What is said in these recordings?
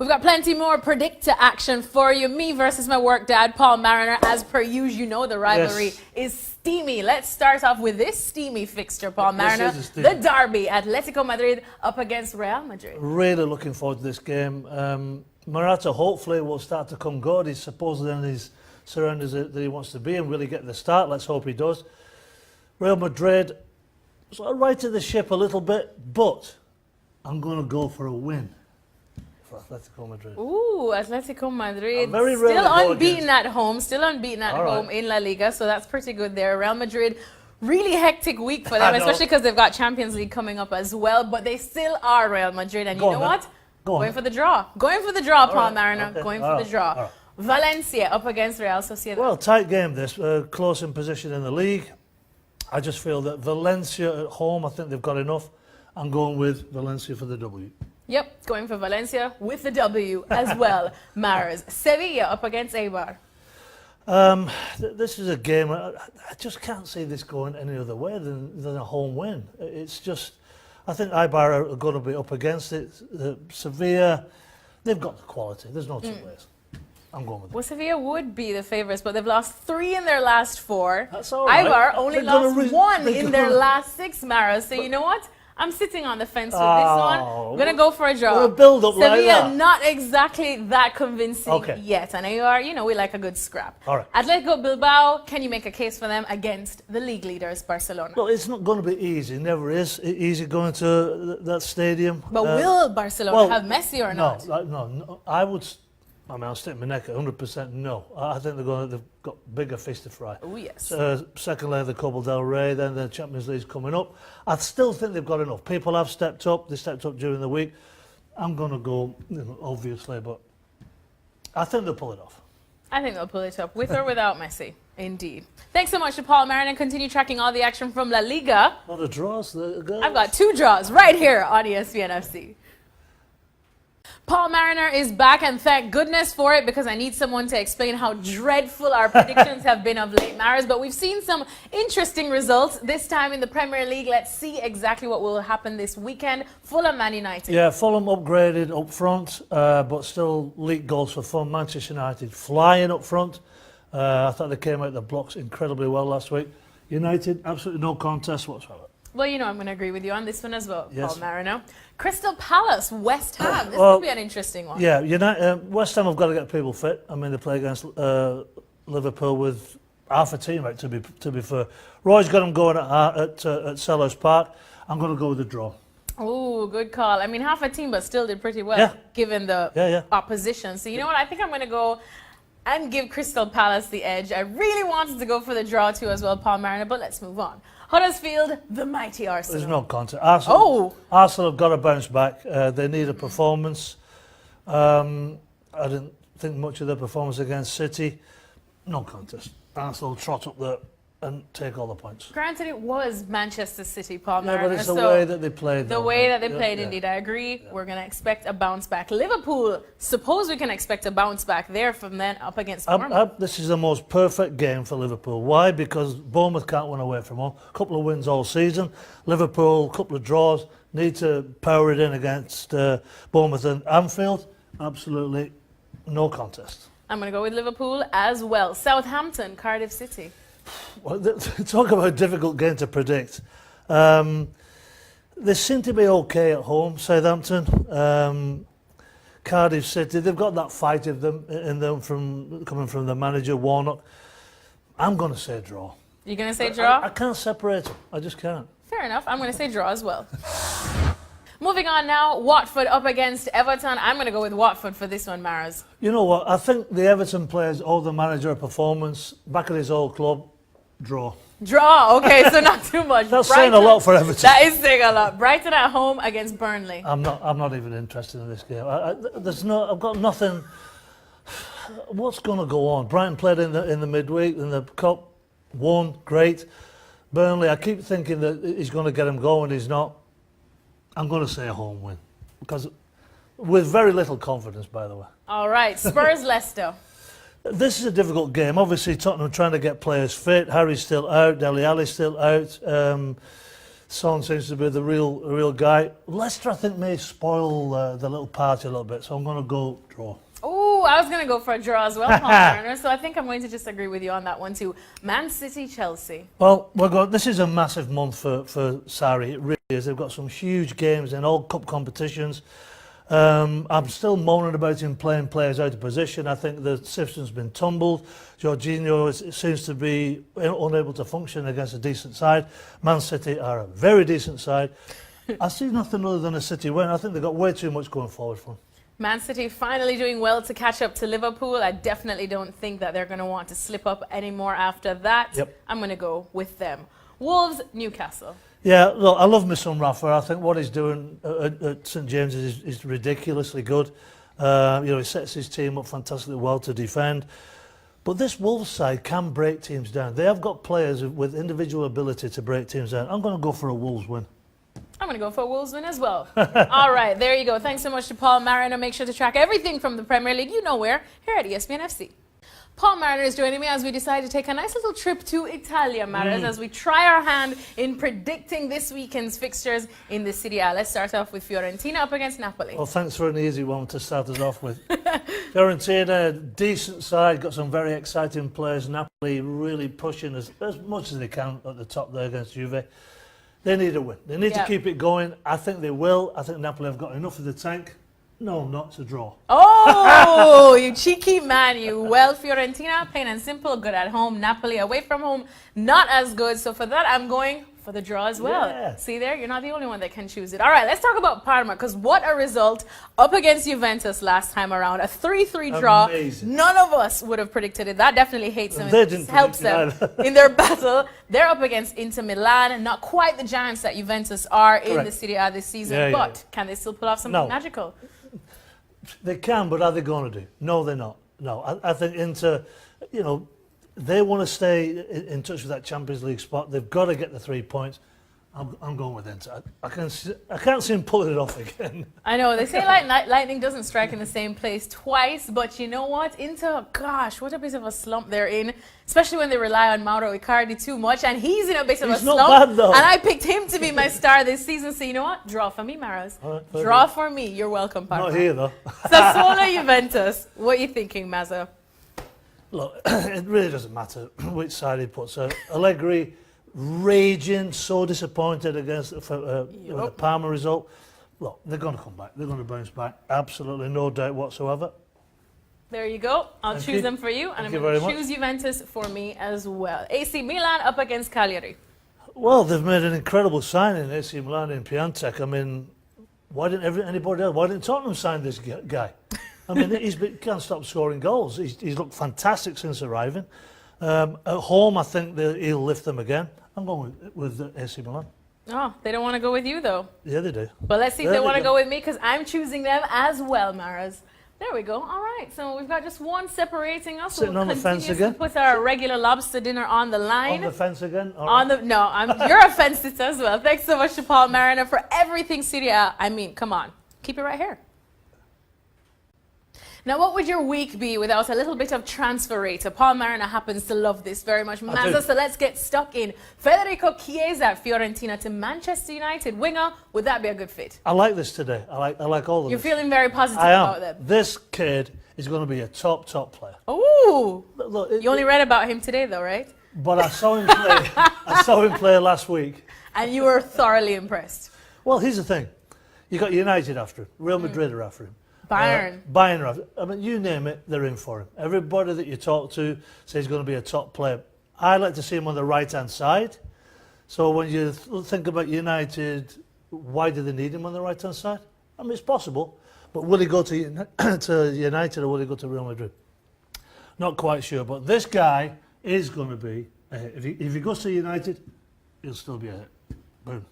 We've got plenty more predictor action for you. Me versus my work dad, Paul Mariner. As per usual, you know the rivalry is steamy. Let's start off with this steamy fixture, Paul Mariner. The derby, Atletico Madrid up against Real Madrid. Really looking forward to this game. Morata hopefully will start to come good. He's supposedly in his surroundings that he wants to be and really get the start. Let's hope he does. Real Madrid sort of righted the ship a little bit, but I'm going to go for a win for Atletico Madrid. Ooh, Atletico Madrid. Still unbeaten at home. Still unbeaten at home in La Liga, so that's pretty good there. Real Madrid, really hectic week for them, especially because they've got Champions League coming up as well, but they still are Real Madrid, and you know what? Going for the draw. Going for the draw, Paul Mariner. Going for the draw. Valencia up against Real Sociedad. Well, tight game this, close in position in the league. I just feel that Valencia at home, I think they've got enough. I'm going with Valencia for the W. Yep, going for Valencia with the W as well. Maras. Sevilla up against Eibar. This is a game, I just can't see this going any other way than a home win. It's just, I think Eibar are going to be up against it. Sevilla, they've got the quality. There's no two ways. I'm going with it. Well, Sevilla would be the favourites, but they've lost 3 in their last 4. That's all right. Eibar only lost 1 in their last 6, Mara. So you know what? I'm sitting on the fence with this one. I'm going to go for a draw. A build-up like Sevilla, that. not exactly that convincing yet. And Eibar, you know, we like a good scrap. All right. Atletico Bilbao, can you make a case for them against the league leaders, Barcelona? Well, it's not going to be easy. It never is easy going to that stadium. But will Barcelona have Messi or not? No. I'll stick my neck at 100% no. I think they've got bigger fish to fry. Oh, yes. Second leg of the Copa del Rey, then the Champions League's coming up. I still think they've got enough. People have stepped up. They stepped up during the week. I'm going to go, obviously, but I think they'll pull it off. I think they'll pull it off, with or without Messi. Indeed. Thanks so much to Paul Mariner. Continue tracking all the action from La Liga. A lot of draws. I've got 2 draws right here on ESPN FC. Paul Mariner is back, and thank goodness for it, because I need someone to explain how dreadful our predictions have been of late, Maris. But we've seen some interesting results this time in the Premier League. Let's see exactly what will happen this weekend. Fulham, Man United. Yeah, Fulham upgraded up front, but still leaked goals for fun. Manchester United flying up front. I thought they came out the blocks incredibly well last week. United, absolutely no contest whatsoever. Well, you know I'm going to agree with you on this one as well, Paul Mariner. Crystal Palace, West Ham. This could be an interesting one. Yeah, West Ham have got to get people fit. I mean, they play against Liverpool with half a team, right, to be fair. Roy's got them going at Selhurst Park. I'm going to go with a draw. Oh, good call. I mean, half a team, but still did pretty well, given the opposition. So you know what? I think I'm going to go and give Crystal Palace the edge. I really wanted to go for the draw too as well, Paul Mariner, but let's move on. Huddersfield, the mighty Arsenal. There's no contest. Arsenal have got to bounce back. They need a performance. I didn't think much of their performance against City. No contest. Arsenal trot up there and take all the points. Granted, it was Manchester City, Paul Mariner. But it's the way that they played. The way that they played, indeed. I agree. We're going to expect a bounce back. Liverpool, suppose we can expect a bounce back there from then up against Bournemouth. This is the most perfect game for Liverpool. Why? Because Bournemouth can't win away from home. A couple of wins all season. Liverpool, a couple of draws. Need to power it in against Bournemouth and Anfield. Absolutely no contest. I'm going to go with Liverpool as well. Southampton, Cardiff City. Well, talk about a difficult game to predict. They seem to be okay at home, Southampton. Cardiff City, they've got that fight in them coming from the manager, Warnock. I'm going to say draw. You're going to say draw? I can't separate them. I just can't. Fair enough. I'm going to say draw as well. Moving on now, Watford up against Everton. I'm going to go with Watford for this one, Maras. You know what? I think the Everton players owe the manager a performance. Back at his old club, draw. Draw, okay, so not too much. That's saying a lot for Everton. That is saying a lot. Brighton at home against Burnley. I'm not even interested in this game. I've got nothing. What's going to go on? Brighton played in the midweek in the cup, won, great. Burnley, I keep thinking that he's going to get him going. He's not. I'm going to say a home win, because with very little confidence, by the way. All right, Spurs Leicester. This is a difficult game. Obviously, Tottenham trying to get players fit. Harry's still out. Dele Alli's still out. Son seems to be the real guy. Leicester, I think, may spoil the little party a little bit, so I'm going to go draw. Oh, I was going to go for a draw as well, Paul Mariner, so I think I'm going to just agree with you on that one too. Man City, Chelsea. Well, this is a massive month for Sarri. It really is. They've got some huge games in all cup competitions. I'm still moaning about him playing players out of position. I think the system's been tumbled. Jorginho seems to be unable to function against a decent side. Man City are a very decent side. I see nothing other than a City win. I think they've got way too much going forward for them. Man City finally doing well to catch up to Liverpool. I definitely don't think that they're going to want to slip up anymore after that. Yep. I'm going to go with them. Wolves, Newcastle. Yeah, look, I love my son Rafa. I think what he's doing at St James's is ridiculously good. He sets his team up fantastically well to defend. But this Wolves side can break teams down. They have got players with individual ability to break teams down. I'm going to go for a Wolves win. I'm going to go for a Wolves win as well. All right, there you go. Thanks so much to Paul Mariner. Make sure to track everything from the Premier League, you know where, here at ESPN FC. Paul Mariner is joining me as we decide to take a nice little trip to Italia, Matters, as we try our hand in predicting this weekend's fixtures in the Serie A. Let's start off with Fiorentina up against Napoli. Well, thanks for an easy one to start us off with. Fiorentina, decent side, got some very exciting players. Napoli really pushing as much as they can at the top there against Juve. They need a win. They need to keep it going. I think they will. I think Napoli have got enough of the tank. No, not to draw. Oh, you cheeky man, you. Well, Fiorentina, plain and simple, good at home. Napoli, away from home, not as good. So for that, I'm going for the draw as well. Yeah. See there? You're not the only one that can choose it. All right, let's talk about Parma, because what a result up against Juventus last time around. A 3-3 draw. Amazing. None of us would have predicted it. That definitely hates them. They It didn't helps predict them it in their battle. They're up against Inter Milan, not quite the giants that Juventus are in the Serie A this season, but can they still pull off something magical? They can, but are they going to do? No, they're not. No, I think Inter, they want to stay in touch with that Champions League spot. They've got to get the 3 points. I'm going with Inter. I can't see him pulling it off again. I know, they say lightning doesn't strike in the same place twice, but you know what? Inter, gosh, what a bit of a slump they're in, especially when they rely on Mauro Icardi too much, and he's in a bit of a slump. Not bad, though. And I picked him to be my star this season, so you know what? Draw for me, Maros. Right, draw for me. You're welcome, Parma. Not here, though. Sassuolo, Juventus. What are you thinking, Mazza? Look, it really doesn't matter which side he puts. Allegri, raging, so disappointed against the Parma result. Look, they're going to come back. They're going to bounce back. Absolutely no doubt whatsoever. There you go. I'll choose them for you, and I'm going to choose Juventus for me as well. AC Milan up against Cagliari. Well, they've made an incredible signing, AC Milan in Piatek. I mean, why didn't anybody else? Why didn't Tottenham sign this guy? I mean, he can't stop scoring goals. He's looked fantastic since arriving. At home, I think he'll lift them again. I'm going with AC Milan. Oh, they don't want to go with you, though. Yeah, they do. But let's see if they want to go with me, because I'm choosing them as well, Maras. There we go. All right, so we've got just one separating us. Sitting on the fence again? Put our regular lobster dinner on the line. On the fence again? You're a fence sitter as well. Thanks so much to Paul Mariner for everything Serie A. I mean, come on. Keep it right here. Now, what would your week be without a little bit of transferator? Paul Mariner happens to love this very much. Mazza, so let's get stuck in. Federico Chiesa, Fiorentina to Manchester United. Winger, would that be a good fit? I like this today. I like all of You're this. You're feeling very positive about them. This kid is going to be a top player. Ooh! Look, you only read about him today, though, right? But I saw him play. I saw him play last week. And you were thoroughly impressed. Well, here's the thing. You got United after him. Real Madrid are after him. Bayern are after him. I mean, you name it, they're in for him. Everybody that you talk to says he's going to be a top player. I like to see him on the right-hand side. So when you think about United, why do they need him on the right-hand side? I mean, it's possible. But will he go to United or will he go to Real Madrid? Not quite sure. But this guy is going to be a hit. If he goes to United, he'll still be a hit. Boom.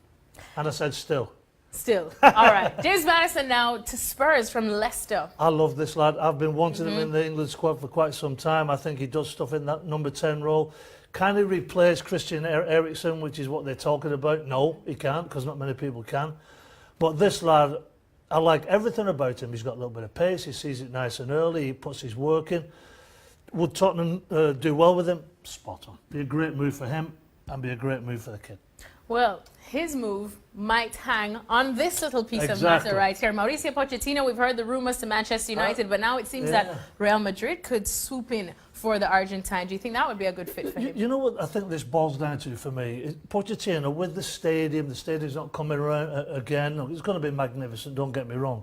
And I said still. Still. All right. James Maddison now to Spurs from Leicester. I love this lad. I've been wanting him in the England squad for quite some time. I think he does stuff in that number 10 role. Can he replace Christian Eriksen, which is what they're talking about? No, he can't, because not many people can. But this lad, I like everything about him. He's got a little bit of pace. He sees it nice and early. He puts his work in. Would Tottenham do well with him? Spot on. Be a great move for him and be a great move for the kid. Well, his move might hang on this little piece of matter right here. Mauricio Pochettino, we've heard the rumors to Manchester United, but now it seems that Real Madrid could swoop in for the Argentine. Do you think that would be a good fit for him? You know what I think this boils down to for me? Pochettino, with the stadium's not coming around again. It's going to be magnificent, don't get me wrong.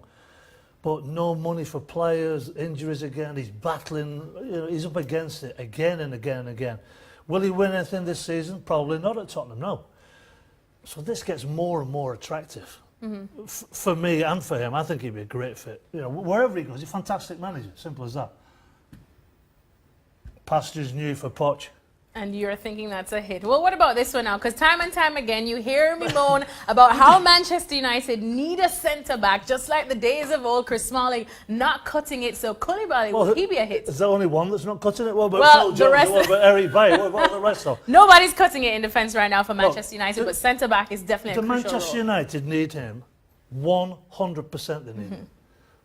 But no money for players, injuries again, he's battling, he's up against it again and again and again. Will he win anything this season? Probably not at Tottenham, no. So this gets more and more attractive. For me and for him, I think he'd be a great fit. Wherever he goes, he's a fantastic manager, simple as that. Pastures new for Poch. And you're thinking that's a hit. Well, what about this one now? Because time and time again, you hear me moan about how Manchester United need a centre-back, just like the days of old. Chris Smalling not cutting it. So Koulibaly, will he be a hit? Is there only one that's not cutting it? What about Phil Jones? What about Eric Bailly? What about the rest of them? Nobody's cutting it in defence right now for Manchester United, but centre-back is definitely a crucial role. Manchester United need him 100%. They need him.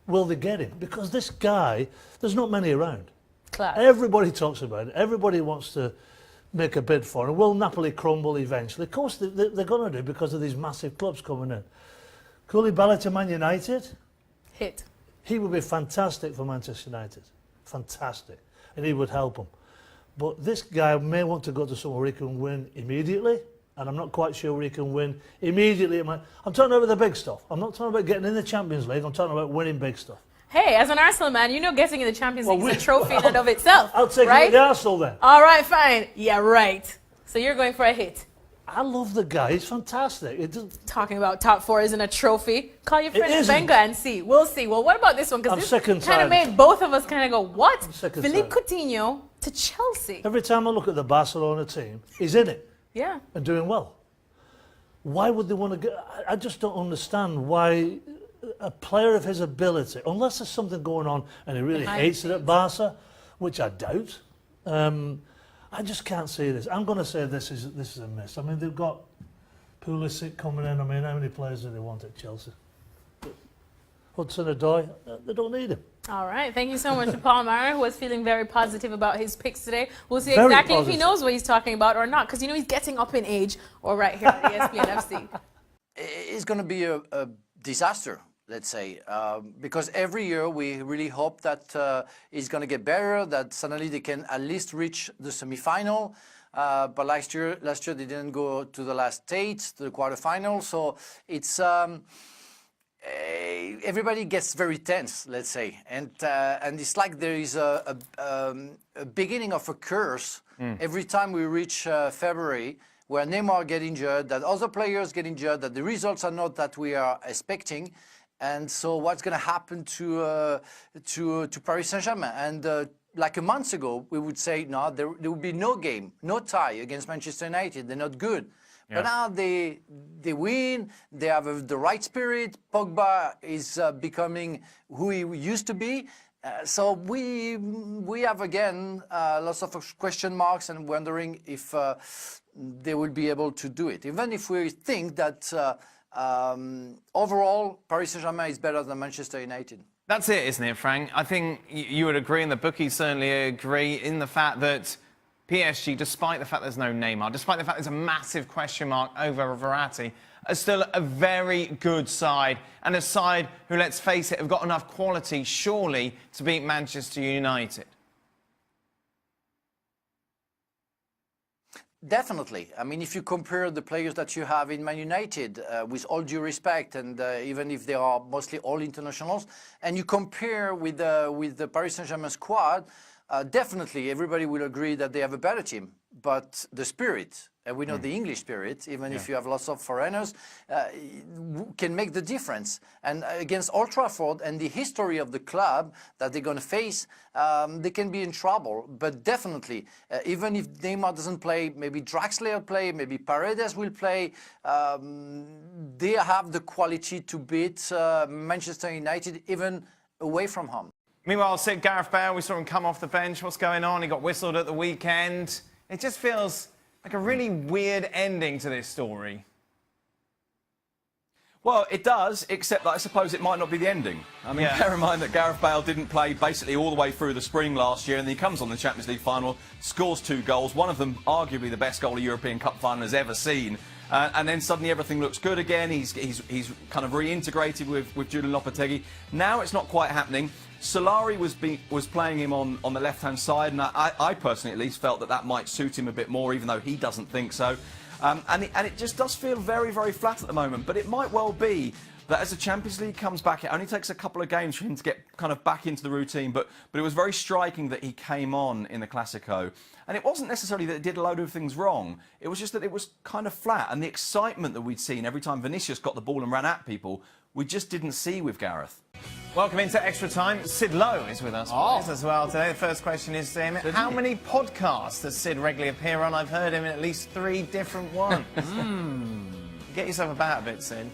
Will they get him? Because this guy, there's not many around. Class. Everybody talks about it. Everybody wants to make a bid for him. Will Napoli crumble eventually? Of course they're going to do because of these massive clubs coming in. Koulibaly to Man United? Hit. He would be fantastic for Manchester United. Fantastic. And he would help them. But this guy may want to go to somewhere he can win immediately, and I'm not quite sure where he can win immediately. I'm talking about the big stuff. I'm not talking about getting in the Champions League. I'm talking about winning big stuff. Hey, as an Arsenal man, getting in the Champions League is a trophy in and of itself. I'll take you to the Arsenal then. All right, fine. Yeah, right. So you're going for a hit. I love the guy. He's fantastic. Talking about top four isn't a trophy. Call your friend Wenger and see. We'll see. Well, what about this one? Because this kind of made both of us kind of go, what? Philippe Coutinho to Chelsea. Every time I look at the Barcelona team, he's in it. Yeah. And doing well. Why would they want to get... I just don't understand why... A player of his ability, unless there's something going on and he really hates it at Barca, which I doubt, I just can't see this. I'm going to say this is a miss. I mean, they've got Pulisic coming in. I mean, how many players do they want at Chelsea? Hudson-Odoi, they don't need him. All right, thank you so much to Paul Mariner, who was feeling very positive about his picks today. We'll see exactly if he knows what he's talking about or not, because he's getting up in age, or right here at ESPN FC. It's going to be a disaster, let's say, because every year we really hope that it's going to get better, that suddenly they can at least reach the semi-final. But last year they didn't go to the last stage, to the quarterfinal. So it's everybody gets very tense, let's say, and it's like there is a beginning of a curse every time we reach February, where Neymar get injured, that other players get injured, that the results are not that we are expecting. And so what's going to happen to Paris Saint-Germain? And like a month ago, we would say, no, there would be no game, no tie against Manchester United. They're not good. Yeah. But now they win, they have the right spirit. Pogba is becoming who he used to be. So we have, again, lots of question marks and wondering if they will be able to do it. Even if we think that overall, Paris Saint-Germain is better than Manchester United. That's it, isn't it, Frank? I think you would agree, and the bookies certainly agree, in the fact that PSG, despite the fact there's no Neymar, despite the fact there's a massive question mark over Verratti, are still a very good side, and a side who, let's face it, have got enough quality, surely, to beat Manchester United. Definitely. I mean, if you compare the players that you have in Man United, with all due respect, and even if they are mostly all internationals, and you compare with the Paris Saint-Germain squad, definitely everybody will agree that they have a better team. But the spirit, and we know the English spirit, even if you have lots of foreigners, can make the difference. And against Old Trafford and the history of the club that they're going to face, they can be in trouble. But definitely, even if Neymar doesn't play, maybe Draxler will play, maybe Paredes will play, they have the quality to beat Manchester United even away from home. Meanwhile, Gareth Bale, we saw him come off the bench. What's going on? He got whistled at the weekend. It just feels like a really weird ending to this story. Well, it does, except that I suppose it might not be the ending. I mean, bear in mind that Gareth Bale didn't play basically all the way through the spring last year, and then he comes on the Champions League final, scores 2 goals, one of them arguably the best goal a European Cup final has ever seen. And then suddenly everything looks good again. He's kind of reintegrated with Julian Lopetegui. Now it's not quite happening. Solari was playing him on the left-hand side, and I personally at least felt that might suit him a bit more, even though he doesn't think so. And it just does feel very, very flat at the moment. But it might well be that as the Champions League comes back, it only takes a couple of games for him to get kind of back into the routine. But it was very striking that he came on in the Clásico. And it wasn't necessarily that it did a load of things wrong. It was just that it was kind of flat. And the excitement that we'd seen every time Vinicius got the ball and ran at people, we just didn't see with Gareth. Welcome into Extra Time. Sid Lowe is with us as well today. The first question is to him, how many podcasts does Sid regularly appear on? I've heard him in at least 3 different ones. Get yourself about a bit, Sid.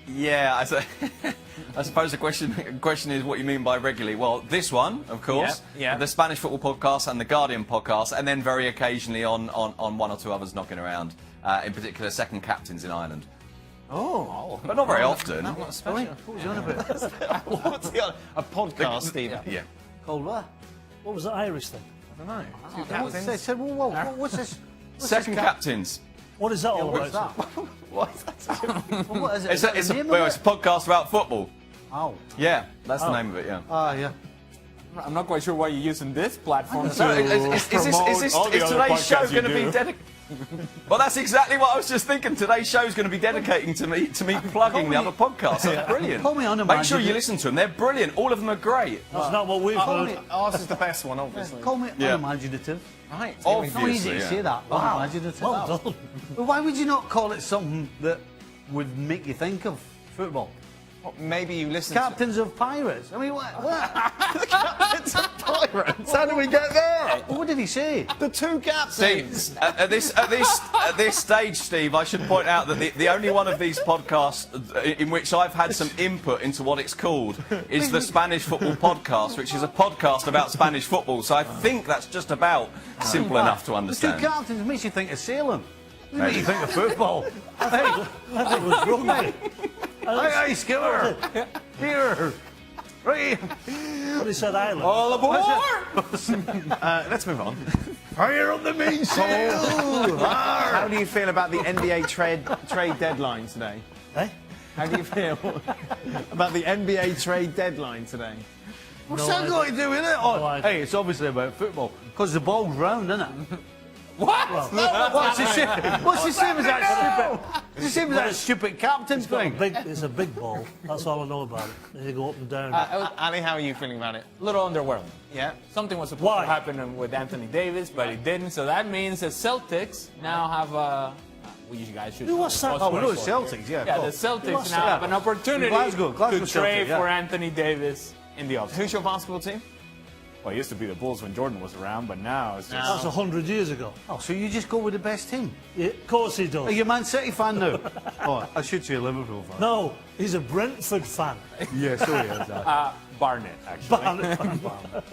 Yeah, I suppose the question is what you mean by regularly. Well, this one, of course, the Spanish Football Podcast and the Guardian Podcast, and then very occasionally on 1 or 2 others knocking around, in particular Second Captains in Ireland. Oh. But not very often. Not special. What was you on about? What's the other? A podcast, Steve. Yeah. Called what? What was the Irish thing? I don't know. Two They captains. said, well, what's this? Second Captains. What is that all What's about? that? What is that? Well, what is it? It's Is that a the name of it? podcast about football. Oh. Yeah, that's the name of it, yeah. Yeah. I'm not quite sure why you're using this platform to So is promote all the other today's show podcasts you going to be do. dedicated? Well, that's exactly what I was just thinking. Today's show is going to be dedicating to me plugging the other podcasts. That's brilliant. Call me Make sure unimaginative. you listen to them. They're brilliant. All of them are great. That's not what we've heard. Ours is the best one, obviously. Call me Yeah. unimaginative. Right. Obviously. Not easy to say that. Wow. Unimaginative. Well done. Well, why would you not call it something that would make you think of football? Well, maybe you listen Captains of Pirates. I mean, what? Captains of Pirates. How do we get there? What did he say? The 2 captains. Steve, at this stage, Steve, I should point out that the only one of these podcasts in which I've had some input into what it's called is the Spanish Football Podcast, which is a podcast about Spanish football. So I think that's just about simple enough to The 2 understand. captains makes you think of sailing. Doesn't make you think of football. I think it was rugby. Hey, skipper. Here. Right. What he said, Ireland. All aboard! Let's move on. Fire up the main sail. How do you feel about the NBA trade deadline today? Eh? How do you feel about the NBA trade deadline today? What's that got to do with it? Oh, No idea. hey, it's obviously about football because the ball's round, isn't it? What? What's the same? What's the same as that stupid? It's the same as that stupid captain thing. It's a big ball. That's all I know about it. They go up and down. Ali, how are you feeling about it? A little underwhelmed. Yeah. Something was supposed Why? to happen with Anthony Davis, but it didn't. So that means the Celtics now have a. Well, you guys should. Who was that? Oh, we know the Celtics. Celtics, yeah. Yeah, cool. the Celtics What's now that? have an opportunity Glasgow to trade Celtic, yeah. for Anthony Davis in the offseason. Who's your basketball team? Well, it used to be the Bulls when Jordan was around, but now it's just. That's 100 years ago. Oh, so you just go with the best team? Yeah, of course he Are does. you a Man City fan now? Oh, I should say a Liverpool fan. No, he's a Brentford fan. Yeah, so he is. Barnett, actually.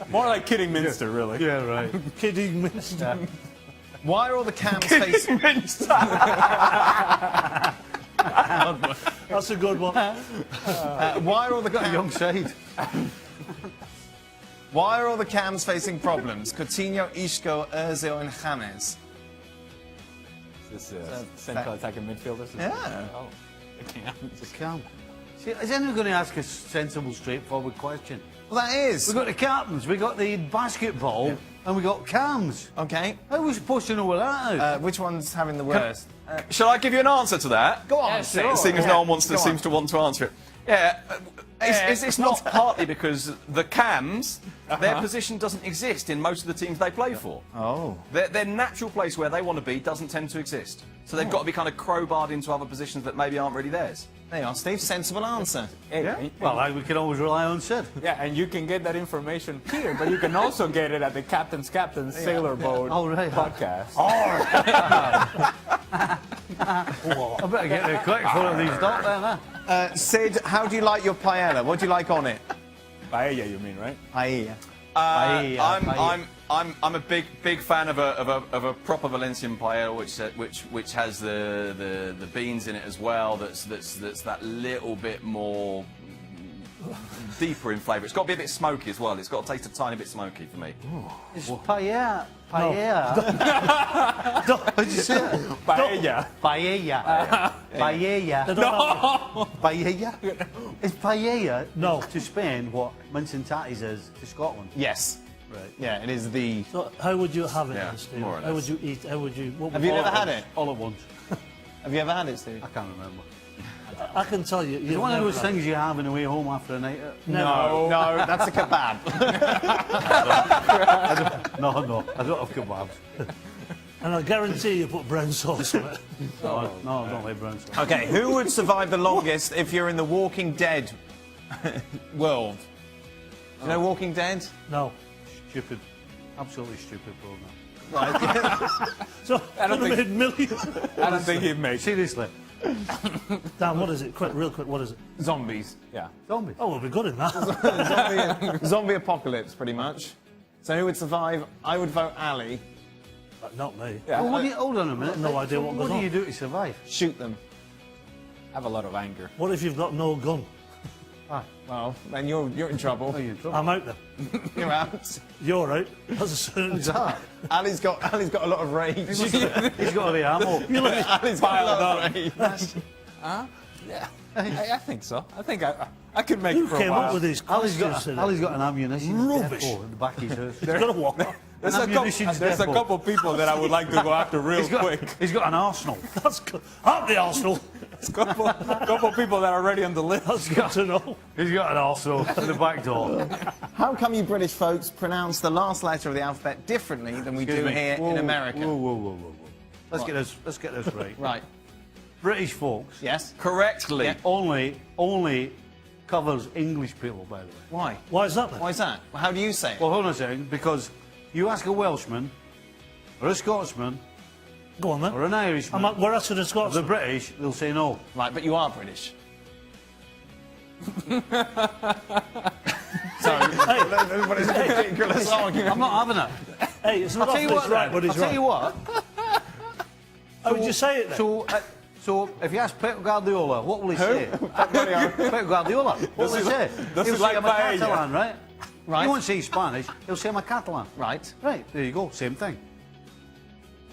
More like Kidding Minster, really. Yeah, right. Kidding Minster. Why are all the cams facing? That's a good one. Why are all the Young side. Why are all the cams facing problems? Coutinho, Isco, Ozil, and James. This central attacking midfielders. Yeah. Oh, the Cams. Calm. See, is anyone going to ask a sensible, straightforward question? Well, that is. We've got the captains, we've got the basketball, and we've got cams. Okay. How are we supposed to know what that is? Which one's having the worst? Shall I give you an answer to that? Go on. Yeah, sure. Seeing as no one Go on. seems to want to answer it. Yeah. Is this not partly because the cams, their position doesn't exist in most of the teams they play for? Oh. Their natural place where they want to be doesn't tend to exist. So they've got to be kind of crowbarred into other positions that maybe aren't really theirs. There you are, Steve. Sensible answer. Yeah. Well, we can always rely on Sid. Yeah, and you can get that information here, but you can also get it at the Captain's Sailor Boat Oh, right. podcast. I better get there quick before these stop then, huh? Sid, how do you like your paella? What do you like on it? Paella, you mean, right? Paella. I'm a big fan of a proper Valencian paella, which has the beans in it as well. That's that little bit more deeper in flavour. It's got to be a bit smoky as well. It's got to taste a tiny bit smoky for me. It's paella. Paella. What did you say? Paella. Paella. Paella. No. Paella. Is paella No. to Spain what mince and tatties is to Scotland? Yes. Right. Yeah, it is the. So how would you have it, Yeah, Steve? more or How would less. you eat? How would you? What Have would you never had it? All at once. Have you ever had it, Steve? I can't remember. I can tell you. It's one of those things you have on the way home after a night out. No, no, that's a kebab. No, I don't have kebabs. And I guarantee you put brown sauce on it. No, I don't like brown sauce. Okay, who would survive the longest if you're in the Walking Dead world? Do you know Walking Dead? No. Stupid. Absolutely stupid program. So I don't could have think- made millions. I don't think he'd make it. Seriously. Dan, what is it? Quick, real quick, what is it? Zombies. Yeah. Zombies. Oh, we'll be good in that. Zombie apocalypse, pretty much. So who would survive? I would vote Ali. Not me. Yeah. Well, what do you, hold on a minute. No idea what goes do on. you do to survive? Shoot them. Have a lot of anger. What if you've got no gun? Well, then you're in trouble. Oh, you're in trouble. I'm out there. You're out. You're out. That's a certain time. Ali's got a lot of rage. He's got the ammo. Ali's got a lot of rage. Yeah. I think so. I think I could make Who it for a came while. up with these Ali's questions? got an ammunition Rubbish. depot at the back of his house. He's got to walk up. There's An a ammunitions there's a depot. couple people that I would like to go after real quick. He's got an arsenal. That's good. Up the Arsenal. There's a couple people that are already on the list. That's good to know. He's got an arsenal at the back door. How come you British folks pronounce the last letter of the alphabet differently than we do here in America? Whoa. Let's get this right. Right. British folks Yes. Correctly. Yeah. only covers English people, by the way. Why? Why is that then? Why is that? Well, how do you say it? Well, hold on a second, because you ask a Welshman, or a Scotsman, Go on then. or an Irishman, We're asking a the Scotsman. British, they'll say no. Right, but you are British. Sorry. What is a ridiculous argument? I'm not having it. Hey, it's not I'll tell you often what, it's right, but I'll he's tell right. you what. How would you say it then? So if you ask Pep Guardiola, what will he say? Pep Guardiola. What will he say? Does He'll he say like I'm a paella? Catalan, right? Right. He won't say Spanish. He'll say I'm a Catalan. Right. Right. There you go. Same thing.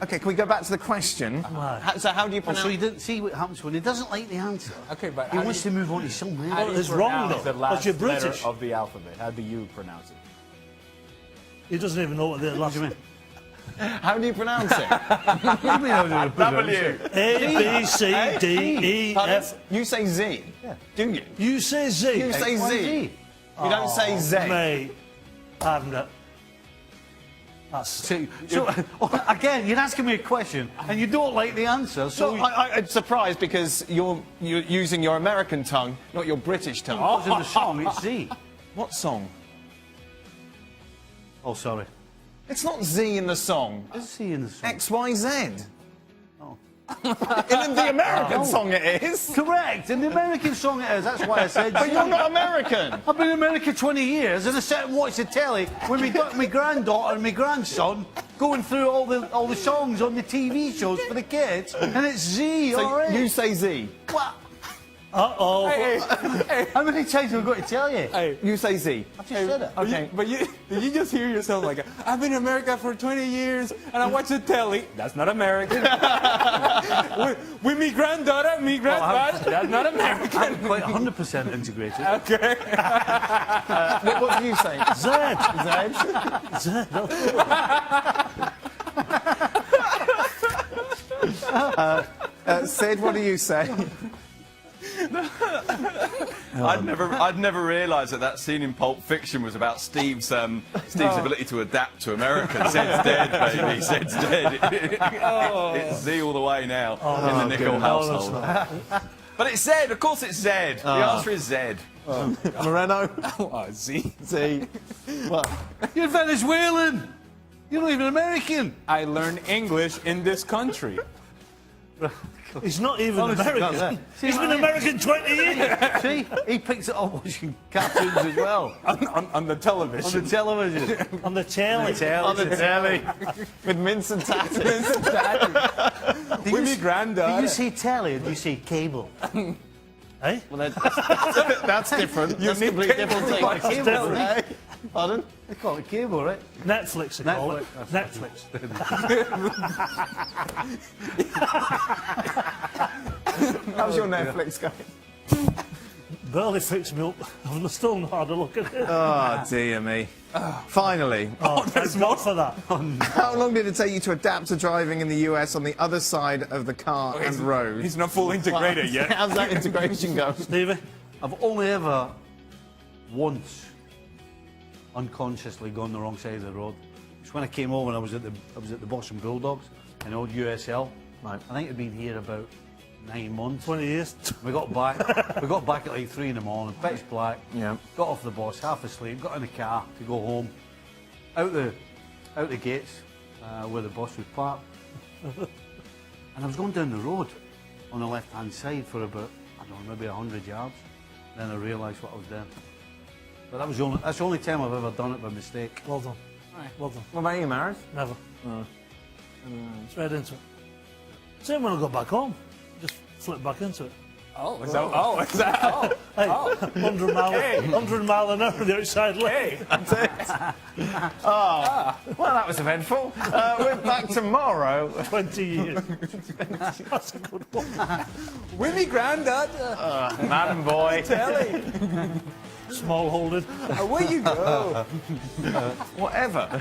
Okay, can we go back to the question? Right. So how do you Oh, pronounce... so you didn't see what happens when he doesn't like the answer. Okay, but He how wants do to move on to something How else. do you It's wrong, pronounce though, the last because you're letter British. of the alphabet? How do you pronounce it? He doesn't even know what the last What do you mean? How do you pronounce it? What do you mean how do you pronounce it? A, B, C, D, E, Pardon? F. You say Z, do you? You say Z. You say Why Z. is he? You don't say Z. Mate, pardon it. That's... So again, you're asking me a question and you don't like the answer. So So I'm surprised because you're using your American tongue, not your British tongue. because in the song, it's Z. What song? Oh, sorry. It's not Z in the song. It's Z in the song. X, Y, Z. Oh. In the American song it is. Correct. In the American song it is. That's why I said But Z. you're not American. I've been in America 20 years and I sat and watched the telly with my granddaughter and my grandson going through all the songs on the TV shows for the kids, and it's Z, So all right. you say Z. What? Uh-oh. How many times have I got to tell you? Hey, You say Z. I've just said it. Okay. but you did you just hear yourself like, I've been in America for 20 years and I watch the telly. That's not American. with me granddaughter, me grandfather. That's not American. I'm quite 100% integrated. Okay. What do you say? Z. Z. Sid, what do you say? I'd never realised that scene in Pulp Fiction was about Steve's ability to adapt to America. Sid's dead, baby. Sid's dead. It's Z all the way now in the Nickel household. But it's Zed. Of course, it's Zed. The answer is Zed. Moreno? Oh, Z. Z. Well, You're Venezuelan. You're not even American. I learned English in this country. He's not even Honestly, American. that's it. He's been American 20 years. See, he picks it up watching cartoons as well On the television. on the television. On the telly. On the telly. with mince and tatties. With me Do granddaughter. you say telly or do you say cable? Eh? Well, that's different. That's a completely different thing. Like cable, right? Pardon? They call it cable, right? Netflix, they call it. Netflix. How's your Netflix going? Barely fixed me up. I've still not had a look at it. Oh, dear me. Finally. Oh, thank God for that. How long did it take you to adapt to driving in the US on the other side of the car and road? He's not fully integrated yet. How's that integration go? Stevie? I've only ever once unconsciously gone the wrong side of the road. It's when I came home and I was at the Boston Bulldogs in old USL. Right. I think it'd been here about 9 months. 20 years. We got back. We got back at like 3 in the morning, pitch black. Yeah. Got off the bus, half asleep. Got in the car to go home. Out the gates where the bus was parked. And I was going down the road on the left-hand side for about, I don't know, maybe 100 yards. Then I realised what I was doing. But that's the only time I've ever done it by mistake. Well done. Well done. What about you, Maris? Never. Straight into it. Same when I got back home. Just flip back into it. Oh, is that? Oh. Hey, 100 mile an hour on the outside lane. That's it. Oh, well, that was eventful. We're back tomorrow. 20 years. That's a good one. Winnie Grandad. Madam boy. Telly. Small holding. Away you go. Whatever.